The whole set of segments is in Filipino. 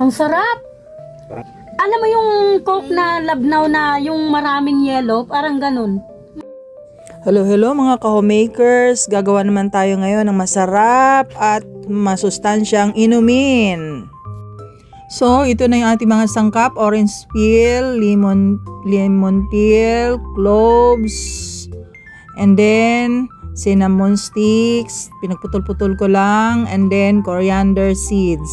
Ang sarap! Alam mo yung Coke na labnaw na yung maraming yellow? Parang ganun. Hello, hello mga ka-homemakers! Gagawa naman tayo ngayon ng masarap at masustansyang inumin. So, ito na yung ating mga sangkap. Orange peel, lemon peel, cloves, and then cinnamon sticks. Pinagputol-putol ko lang. And then coriander seeds.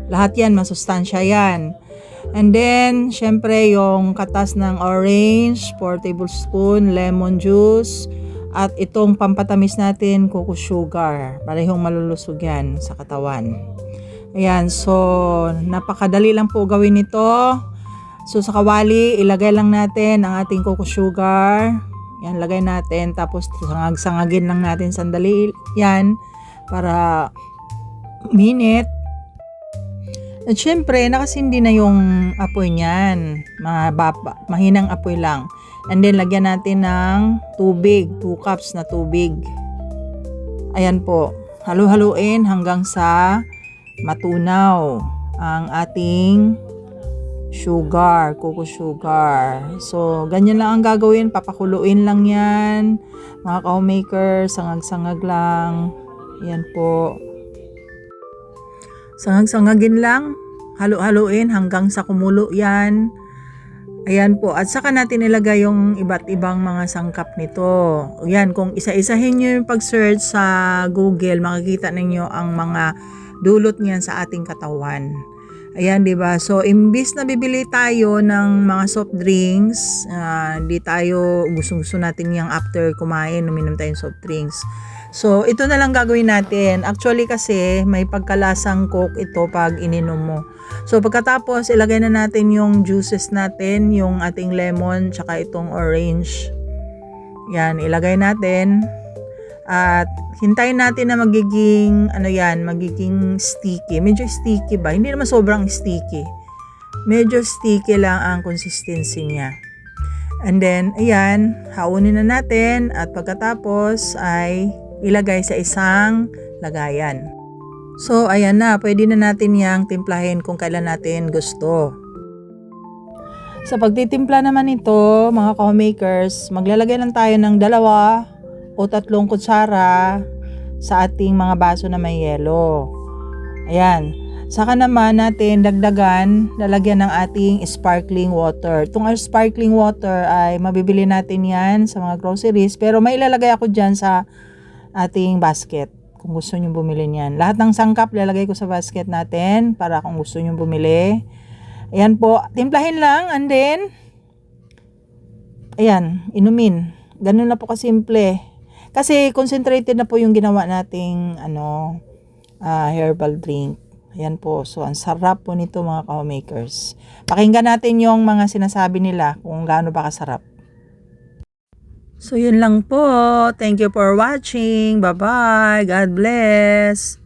Lahat yan, masustansya yan. And then, syempre, yung katas ng orange, 4 tablespoon, lemon juice, at itong pampatamis natin, cocoa sugar. Parehong malulusog yan sa katawan. Ayan, so, napakadali lang po gawin ito. So, sa kawali, ilagay lang natin ang ating cocoa sugar. Yan, lagay natin. Tapos, sangag-sangagin lang natin sandali yan para minute. At syempre, nakasindi na yung apoy niyan. Mahinang apoy lang. And then, lagyan natin ng tubig. 2 cups na tubig. Ayan po. Halu-haluin hanggang sa matunaw ang ating sugar, cocoa sugar. So, ganyan lang ang gagawin. Papakuluin lang yan. Mga ka-homemaker, sangag-sangag lang. Ayan po. Sangag-sangagin lang, halu-haluin hanggang sa kumulo yan. Ayan po. At saka natin ilagay yung iba't ibang mga sangkap nito. Ayan, kung isa-isahin nyo yung pag-search sa Google, makikita ninyo ang mga dulot niyan sa ating katawan. Ayan, diba? So, imbis na bibili tayo ng mga soft drinks, di tayo, gusto natin yung after kumain, uminom tayong soft drinks. So, ito na lang gagawin natin. Actually kasi, may pagkalasang Coke ito pag ininom mo. So, pagkatapos, ilagay na natin yung juices natin, yung ating lemon, tsaka itong orange. Yan, ilagay natin. At, hintayin natin na magiging, magiging sticky. Medyo sticky ba? Hindi naman sobrang sticky. Medyo sticky lang ang consistency niya. And then, ayan, haunin na natin. At pagkatapos ay ilagay sa isang lagayan. So, ayan na. Pwede na natin yang timplahin kung kailan natin gusto. Sa pagtitimpla naman ito, mga ka-homemakers, maglalagay lang tayo ng 2 o 3 kutsara sa ating mga baso na may yelo. Ayan. Saka naman natin dagdagan, lalagyan ng ating sparkling water. Itong sparkling water ay mabibili natin yan sa mga groceries. Pero may ilalagay ako dyan sa ating basket kung gusto nyo bumili niyan. Lahat ng sangkap lalagay ko sa basket natin para kung gusto nyo bumili. Ayan po, timplahin lang and then ayan, inumin. Ganun na po kasimple. Kasi concentrated na po yung ginawa nating herbal drink. Ayan po, so ang sarap po nito mga ka-homemakers. Pakinggan natin yung mga sinasabi nila kung gaano ba kasarap. So, yun lang po. Thank you for watching. Bye-bye. God bless.